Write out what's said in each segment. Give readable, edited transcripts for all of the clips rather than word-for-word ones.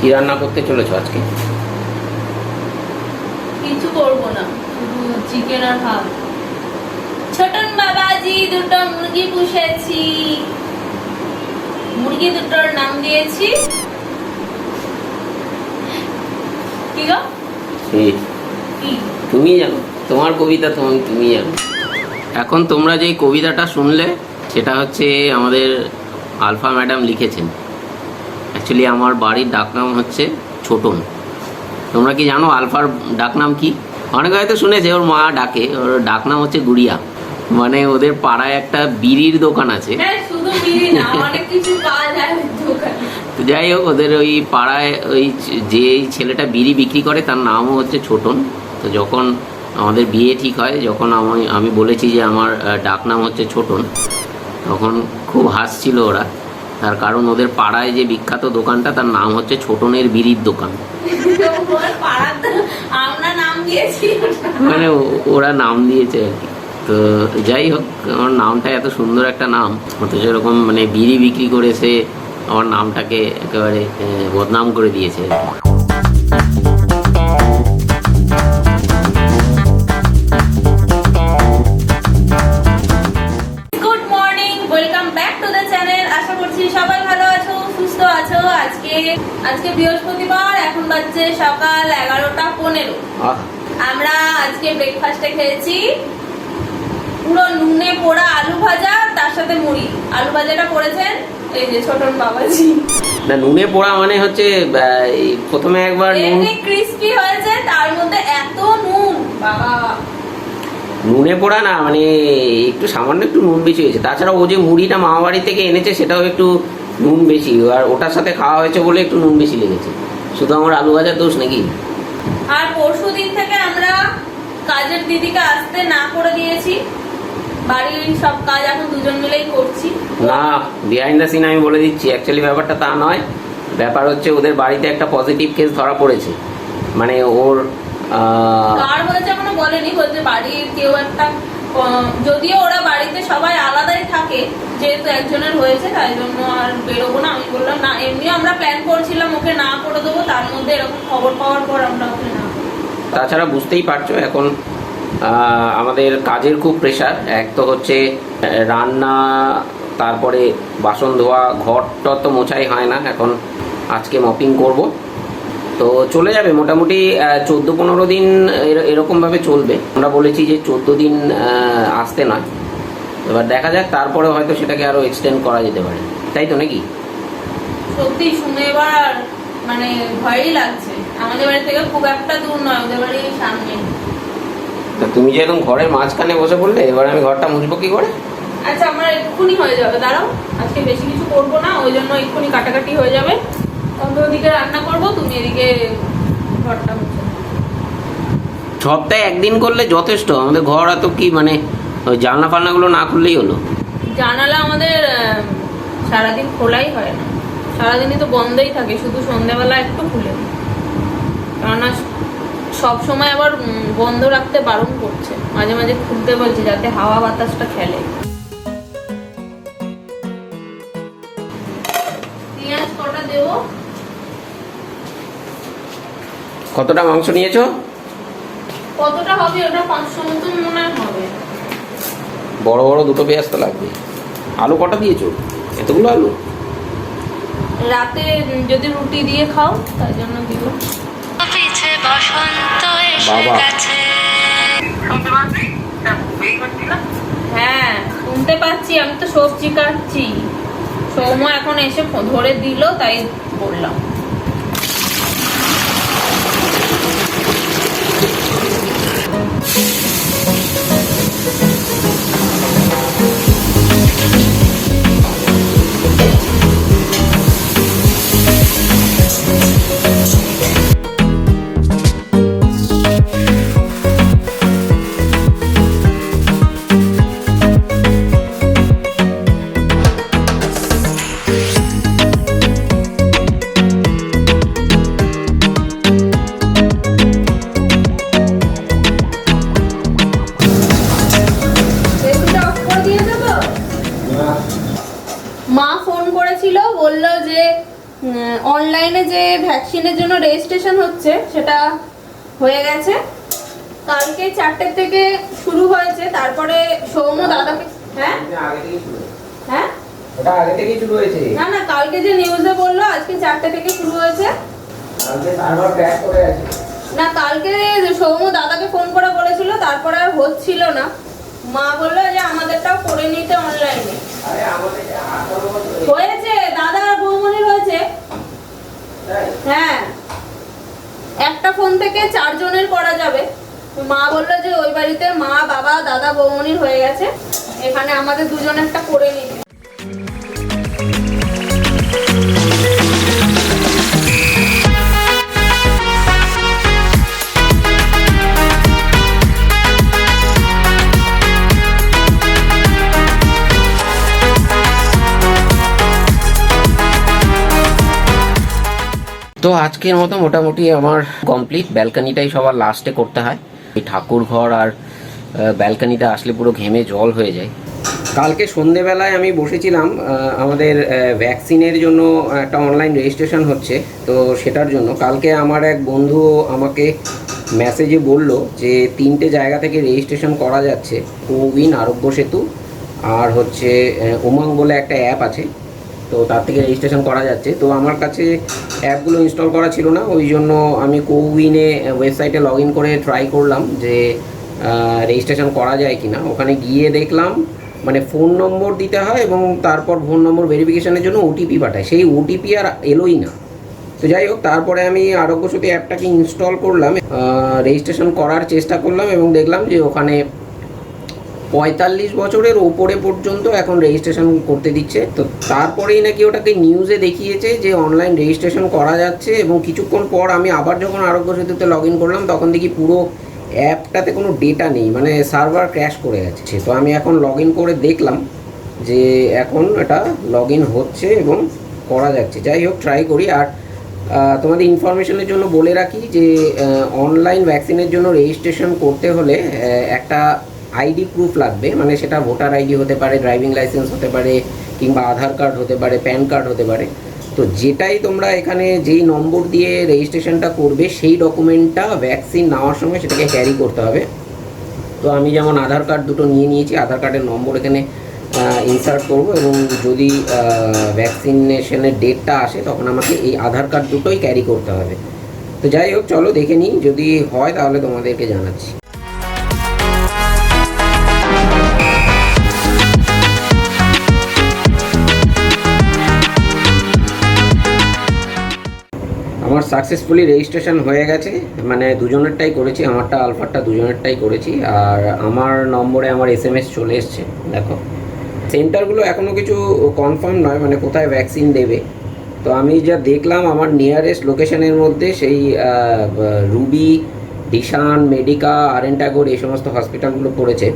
কি রান্না করতে চলেছো আজকে? কিছু করবো না, শুধু চিকেন আর ভাত। ছোটন বাবাজি দুটো মুরগি পুষেছি, মুরগি দুটোর নাম দিয়েছি কি গো? কি তুমি জানো, তোমার কবিতা তুমি জানো। এখন তোমরা যে কবিতাটা শুনলে সেটা হচ্ছে আমাদের আলফা ম্যাডাম লিখেছেন। অ্যাকচুয়ালি আমার বাড়ির ডাকনাম হচ্ছে ছোটন। তোমরা কি জানো আলফার ডাকনাম কি? অনেকে হয়তো শুনেছে, ওর মা ডাকে, ওর ডাকনাম হচ্ছে গুড়িয়া। মানে ওদের পাড়ায় একটা বিড়ির দোকান আছে। শুধু বিড়ি না, অনেক কিছু পাওয়া যায় দোকানে। যাই হোক, ওদের ওই পাড়ায় ওই যে ছেলেটা বিড়ি বিক্রি করে তার নামও হচ্ছে ছোটন। তো যখন আমাদের বিয়ে ঠিক হয়, যখন আমি বলেছি যে আমার ডাকনাম হচ্ছে ছোটন, তখন খুব হাসছিল ওরা। তার কারণ ওদের পাড়ায় যে বিখ্যাত দোকানটা তার নাম হচ্ছে ছোটনের বিড়ির দোকান। আমরা নাম দিয়েছি, মানে ওরা নাম দিয়েছে আর কি। তো যাই হোক, আমার নামটা এত সুন্দর একটা নাম, অথচ এরকম মানে বিড়ি বিক্রি করেছে আমার নামটাকে একেবারে বদনাম করে দিয়েছে। Good morning, welcome back to the channel. আশা করছি সবাই ভালো আছো, সুস্থ আছো। আজকে বৃহস্পতিবার, এখন বাজছে সকাল 11:15। আমরা আজকে ব্রেকফাস্টে খেয়েছি পুরো নুনে পোড়া আলু ভাজা, তার সাথে মুড়ি। আলু ভাজাটা করেছেন এই যে ছোটন বাবাজি। না, নুনে পোড়া মানে হচ্ছে প্রথমে একবার ক্রিস্পি হয়েছে, তার মধ্যে এত নুন, বাবা। নুনে পোড়া না, মানে একটু সামান্য একটু নুন বেশি হয়েছে। তাছাড়া ও যে মুড়িটা মামা বাড়ি থেকে এনেছে সেটাও একটু নুন বেশি, আর ওটার সাথে খাওয়া হয়েছে বলে একটু নুন বেশি লেগেছে। শুধু আমার আলু ভাজার দোষ নাকি? আর পরশু দিন থেকে আমরা কাজের দিদিকে আসতে না করে দিয়েছি, বাড়ির সব কাজ এখন দুজন মিলেই করছি। না, বিহাইন্ড দ্য সিন আমি বলে দিচ্ছি, অ্যাকচুয়ালি ব্যাপারটা তা নয়। ব্যাপার হচ্ছে ওদের বাড়িতে একটা পজিটিভ কেস ধরা পড়েছে। মানে ওর কার হয়েছে এখনো বলেনি, বলছে বাড়ির কেউ একটা, যদিও ওরা বাড়িতে সবাই আলাদাই থাকে, যেহেতু একজনের হয়েছে তাই জন্য আর বেরোবো না। আমি বললাম না, এমনিও আমরা প্ল্যান করছিলাম ওকে না করে দেবো, তার মধ্যে এরকম খবর পাওয়ার পর আমরা ওকে না। তাছাড়া বুঝতেই পারছো এখন আমাদের কাজের খুব প্রেশার। এক তো হচ্ছে রান্না, তারপরে বাসন ধোয়া, ঘরটা তো মোছাই হয় না। এখন আজকে মপিং করব, তো চলে যাবে মোটামুটি 14-15 দিন এরকমভাবে চলবে। আমরা বলেছি যে 14 দিন আসতে নয়, এবার দেখা যাক, তারপরে হয়তো সেটাকে আরও এক্সটেন্ড করা যেতে পারে, তাই তো নাকি? সত্যি শুনে এবার মানে ভয়ই লাগছে। আমাদের বাড়ি থেকে খুব একটা দূর নয়, ওদের বাড়ির সামনে। তা তুমি যে একদম ঘরের মাঝখানে বসে পড়লে, এবার আমি ঘরটা মুছবো কি করে? আচ্ছা, আমার এক্ষুনি হয়ে যাবে, দাঁড়াও। আজকে বেশি কিছু করবো না, ওই জন্য এক্ষুনি কাটাকাটি হয়ে যাবে। তবে ওদিকে রান্না করবো, তুমি এদিকে ঘরটা মুছে। সপ্তাহে একদিন করলে যথেষ্ট। আমাদের ঘর এত কি, মানে ওই জানলা ফালনাগুলো না খুললেই হলো। জানালা আমাদের সারাদিন খোলাই হয় না, সারাদিনই তো বন্ধই থাকে, শুধু সন্ধ্যাবেলা একটু খুলে। কেননা সব সময় আবার বন্ধ রাখতে বারণ করছে, মাঝে মাঝে খুলতে বলছে যাতে হাওয়া বাতাসটা খেলে। পেঁয়াজ কটা দেবো? কতটা মাংস নিয়েছো? কতটা হবে ওটা? 500 মতন মনে হবে। বড় বড় দুটো পেঁয়াজ তো লাগবে। আলু কটা দিয়েছো? এতগুলো আলু? রাতে যদি রুটি দিয়ে খাও তাই জন্য দিব। বাবা, হ্যাঁ শুনতে পাচ্ছি, আমি তো সবজি কাটছি। সৌম্য এখন এসে ধরে দিল, তাই বললাম। মা ফোন করেছিল, বললো যে অনলাইনে যে ভ্যাকসিনের জন্য রেজিস্ট্রেশন হচ্ছে সেটা হয়ে গেছে। কালকে 4টে থেকে শুরু হয়েছে, তারপরে সৌম্য দাদাকে হ্যাঁ হ্যাঁ ওটা আগে থেকেই শুরু হয়েছে। না না, কালকে যে নিউজে বললো আজকে 4টে থেকে শুরু হয়েছে। কালকে সার্ভার ক্র্যাশ করে আছে। না, কালকে সৌম্য দাদাকে ফোন করে বলেছিল, তারপরে আর হচ্ছিল না। মা বললো যে আমাদেরটাও করে নিতে অনলাইনে। আরে আমাদের হয়েছে, দাদা আর বৌমনির হয়েছে। হ্যাঁ, একটা ফোন থেকে 4 জনের করা যাবে। মা বললো যে ওই বাড়িতে মা, বাবা, দাদা, বৌমনির হয়ে গেছে, এখানে আমাদের দুজনেরটা করে নিতে। তো আজকের মতো মোটামুটি আমার কমপ্লিট। ব্যালকনিটাই সবার লাস্টে করতে হয়। এই ঠাকুর ঘর আর ব্যালকনিটা আসলে পুরো ঘেমে জল হয়ে যায়। কালকে সন্ধেবেলায় আমি বসেছিলাম, আমাদের ভ্যাকসিনের জন্য একটা অনলাইন রেজিস্ট্রেশন হচ্ছে, তো সেটার জন্য কালকে আমার এক বন্ধু আমাকে মেসেজে বলল যে 3টে জায়গা থেকে রেজিস্ট্রেশন করা যাচ্ছে। কোউইন, আরোগ্য সেতু আর হচ্ছে উমং বলে একটা অ্যাপ আছে, তো তার থেকে রেজিস্ট্রেশন করা যাচ্ছে। তো আমার কাছে অ্যাপগুলো ইনস্টল করা ছিল না, ওই জন্য আমি কোউইনে ওয়েবসাইটে লগ ইন করে ট্রাই করলাম যে রেজিস্ট্রেশন করা যায় কি না। ওখানে গিয়ে দেখলাম মানে ফোন নম্বর দিতে হয় এবং তারপর ফোন নম্বর ভেরিফিকেশনের জন্য ওটিপি পাঠায়, সেই ওটিপি আর এলোই না। তো যাই হোক, তারপরে আমি আরোগ্য সেতু অ্যাপটাকে ইনস্টল করলাম, রেজিস্ট্রেশন করার চেষ্টা করলাম এবং দেখলাম যে ওখানে 45 বছরের ওপরে পর্যন্ত এখন রেজিস্ট্রেশন করতে দিচ্ছে। তো তারপরেই নাকি ওটাকে নিউজে দেখিয়েছে যে অনলাইন রেজিস্ট্রেশন করা যাচ্ছে, এবং কিছুক্ষণ পর আমি আবার যখন আরোগ্য সেতুতে লগ ইন করলাম তখন দেখি পুরো অ্যাপটাতে কোনো ডেটা নেই, মানে সার্ভার ক্র্যাশ করে গেছে। তো আমি এখন লগ ইন করে দেখলাম যে এখন এটা লগ ইন হচ্ছে এবং করা যাচ্ছে। যাই হোক, ট্রাই করি। আর তোমাদের ইনফরমেশনের জন্য বলে রাখি যে অনলাইন ভ্যাকসিনের জন্য রেজিস্ট্রেশন করতে হলে একটা আইডি প্রুফ লাগবে, মানে সেটা ভোটার আইডি হতে পারে, ড্রাইভিং লাইসেন্স হতে পারে, কিংবা আধার কার্ড হতে পারে, প্যান কার্ড হতে পারে। তো যেটাই তোমরা এখানে যেই নম্বর দিয়ে রেজিস্ট্রেশনটা করবে সেই ডকুমেন্টটা ভ্যাকসিন নেওয়ার সময় সেটাকে ক্যারি করতে হবে। তো আমি যেমন আধার কার্ড দুটো নিয়ে নিয়েছি, আধার কার্ডের নম্বর এখানে ইনসার্ট করব, এবং যদি ভ্যাকসিনেশনের ডেটটা আসে তখন আমাকে এই আধার কার্ড দুটোই ক্যারি করতে হবে। তো যাই হোক, চলো দেখে নিই, যদি হয় তাহলে তোমাদেরকে জানাচ্ছি। আমার সাকসেসফুলি রেজিস্ট্রেশন হয়ে গেছে, মানে দুজনেরটাই করেছি, আমারটা আলফারটা দুজনেরটাই করেছি। আর আমার নম্বরে আমার SMS চলে এসছে। দেখো, সেন্টারগুলো এখনও কিছু কনফার্ম নয়, মানে কোথায় ভ্যাকসিন দেবে। তো আমি যা দেখলাম আমার নিয়ারেস্ট লোকেশনের মধ্যে সেই রুবি, ডিশান, মেডিকা, আরএন ট্যাগর এই সমস্ত হসপিটালগুলো পড়েছে।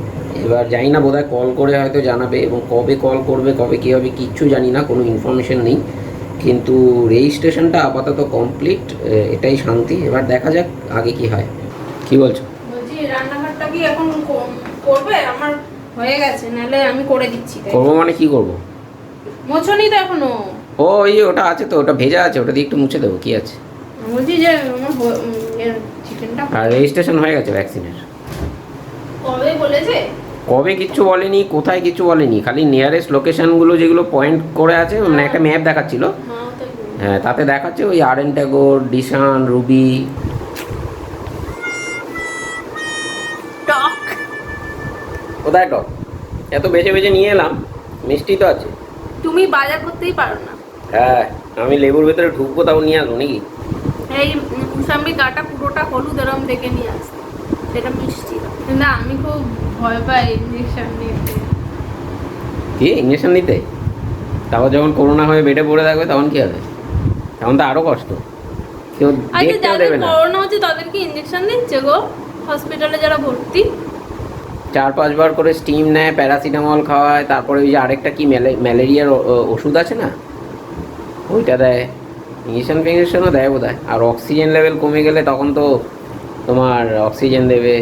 এবার জানি না, বোধহয় কল করে হয়তো জানাবে, এবং কবে কল করবে, কবে কী হবে কিচ্ছু জানি না, কোনো ইনফরমেশন নেই। কিন্তু রেজিস্ট্রেশনটা আপাতত কমপ্লিট, এটাই শান্তি। এবার দেখা যাক আগে কি হয়। কি বলছো? বলছি রান্নাঘরটা কি এখন করবে? আমার হয়ে গেছে, নাহলে আমি করে দিচ্ছি। করবো মানে কি করবো? মোছনি তো এখনো। ও এই ওটা আছে, তো ওটা ভেজা আছে, ওটা দিয়ে একটু মুছে দেবো, কি আছে। বলছি যে আমার চিকেনটা আর রেজিস্ট্রেশন হয়ে গেছে ভ্যাকসিনের। কবে বলেছে? কবে কিচ্ছু বলেনি, কোথায় কিছু বলেনি, খালি নিয়ারেস্ট লোকেশনগুলো যেগুলো পয়েন্ট করে আছে, মানে একটা ম্যাপ দেখাচ্ছিল, হ্যাঁ তাতে দেখাচ্ছে ওই আরএন ট্যাগর, ডিশান, রুবি। টক কোথায় টক? এত বেছে বেছে নিয়ে এলাম, মিষ্টি তো আছে। তুমি বাজার করতেই পারো না। হ্যাঁ, আমি লেবুর ভেতরে ঢুকবো তাও নিয়ে আসবো নাকি? এই মুসাম্বি গাটা পুরোটা হলুদ এরম দেখে নিয়ে আসতে, সেটা মিষ্টি না। আমি খুব ভয় পাই ইঞ্জেকশন নিতে। কি ইঞ্জেকশন নিতে? তারপর যখন করোনা হয়ে বেডে পড়ে থাকবে তখন কি হবে? তখন তো আরো কষ্ট, কেউ দেখতেও দেবে না। করোনা হচ্ছে তাদেরকে ইঞ্জেকশন দিচ্ছে গো হসপিটালে যারা ভর্তি। 4-5 বার করে স্টিম নেয়, প্যারাসিটামল খাওয়ায়, তারপরে ওই যে আরেকটা কি ম্যালেরিয়ার ওষুধ আছে না, ওইটা দেয়। ইঞ্জেকশন ফিঞ্জেকশনও দেয় বোধ হয়। আর অক্সিজেন লেভেল কমে গেলে তখন তো তোমার অক্সিজেন দেবে।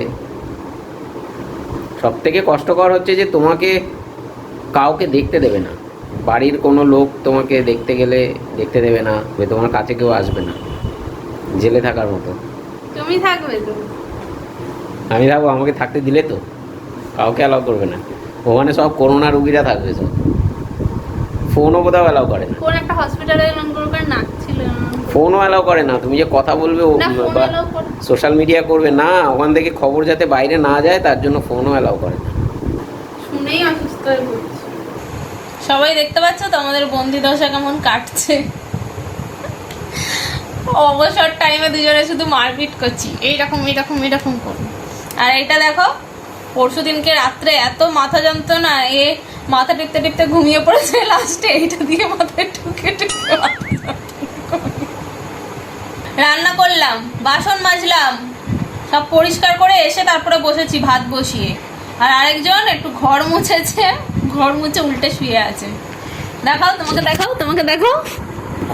সব থেকে কষ্টকর হচ্ছে যে তোমাকে কাউকে দেখতে দেবে না, বাড়ির কোনো লোক তোমাকে দেখতে গেলে দেখতে দেবে না, তোমার কাছে কেউ আসবে না, জেলে থাকার মতো। তুমি থাকবে তো? আমি থাকবো, আমাকে থাকতে দিলে তো, কাউকে অ্যালাউ করবে না ওখানে, সব করোনা রুগীরা থাকবে, সব ফোনও কোথাও অ্যালাউ করে না। কোন একটা হসপিটালে এরকম করে নাক ছিল, ফোনও অ্যালাউ করে না। তুমি যে কথা বলবে বা সোশ্যাল মিডিয়া করবে না, ওখান থেকে খবর যাতে বাইরে না যায় তার জন্য ফোনও অ্যালাউ করে না। শুনেই অসুস্থ হয়ে পড়ছি। সবাই দেখতে পাচ্ছ তো আমাদের বন্দি দশা কেমন কাটছে। অবসর টাইমে দুজনে শুধু মারপিট করছি, এইরকম এইরকম এইরকম করে। আর এইটা দেখো, পরশু দিনকে রাত্রে এত মাথা যন্ত্রণা, এ মাথা টিপতে টিপতে ঘুমিয়ে পড়েছে, লাস্টে এইটা দিয়ে মাথায় ঠুকে ঠুকে রান্না করলাম, বাসন মাজলাম, সব পরিষ্কার করে এসে তারপরে বসেছি ভাত বসিয়ে। আর আরেকজন একটু ঘর মুছেছে, ঘর মুছে উল্টে শুয়ে আছে। দেখাও, তোমাকে দেখাও, তোমাকে দেখাও।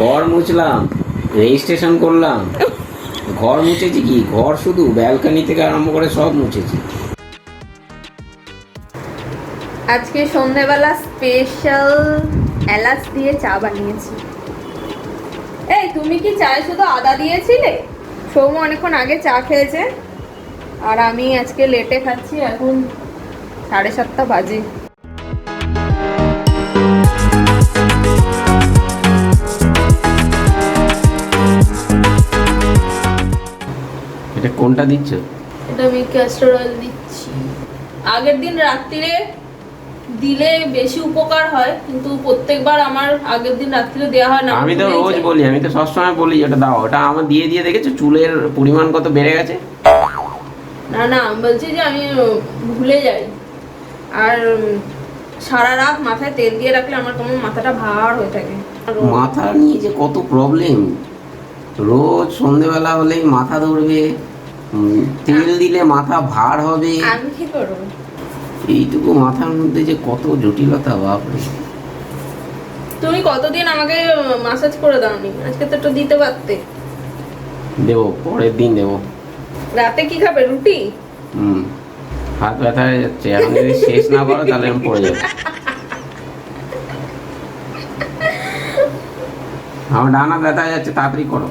ঘর মুছলাম, রেজিস্ট্রেশন করলাম, ঘর মুছেছি কি, ঘর শুধু ব্যালকনি থেকে আরম্ভ করে সব মুছেছি। আজকে সন্ধ্যেবেলা স্পেশাল এলাচ দিয়ে চা বানিয়েছি। এই তুমি কি চায়ে শুধু আদা দিয়েছিলে? সৌম্য অনেকক্ষণ আগে চা খেয়েছে, আর আমি আজকে লেটে খাচ্ছি, এখন 7:30 বাজে। এটা কোনটা দিচ্ছ? এটা আমি ক্যাস্টর অয়েল দিচ্ছি। আগের দিন রাত্রিরে দিলে বেশি উপকার হয়, কিন্তু প্রত্যেকবার আমার আগের দিন রাত্রিরে দেওয়া হয় না। আমি তো রোজ বলি, আমি তো সবসময় বলি ওটা দাও, ওটা আমার দিয়ে দিয়ে দেখেছো চুলের পরিমাণ কত বেড়ে গেছে। না না, আমি বলছি যে আমি ভুলে যাই, আর সারা রাত মাথায় তেল দিয়ে রাখলে আমার কেমন মাথাটা ভার হয়ে থাকে। মাথা নিয়ে যে কত প্রবলেম, রোজ সন্ধ্যেবেলা হলেই মাথা ধরবে, তেল দিলে মাথা ভার হবে। আমি কি করব? এইটুকু মাথার মধ্যে যে কত জটিলতা, বাপরে। তুমি কতদিন আমাকে মাসাজ করে দাওনি, আজকে তো একটু দিতে পারতে। দেবো, পরের দিন দেবো। রাতে কি খাবে, রুটি? হাত ব্যথা হয়ে যাচ্ছে, এখন যদি শেষ না করো তাহলে আমি পড়ে যাবো। আমার ডানা ব্যথা হয়ে যাচ্ছে, তাড়াতাড়ি করো।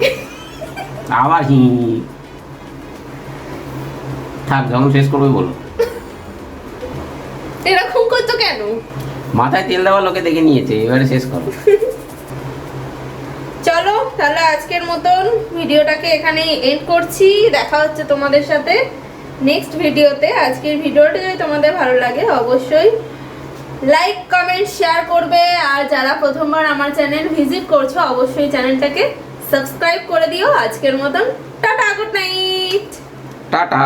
আবার হি থাক, যখন শেষ করবে বলো। এরকম করছো কেন? মাথায় তেল দেওয়া লোকে দেখে নিয়েছে, এবারে শেষ করো। চলো তাহলে আজকের মতন ভিডিওটাকে এখানেই এন্ড করছি। দেখা হচ্ছে তোমাদের সাথে নেক্সট ভিডিওতে। আজকের ভিডিওটা যদি তোমাদের ভালো লাগে অবশ্যই লাইক কমেন্ট শেয়ার করবে, আর যারা প্রথমবার আমার চ্যানেল ভিজিট করছো অবশ্যই চ্যানেলটাকে সাবস্ক্রাইব করে দিও। আজকের মতন টাটা, গুড নাইট। টাটা।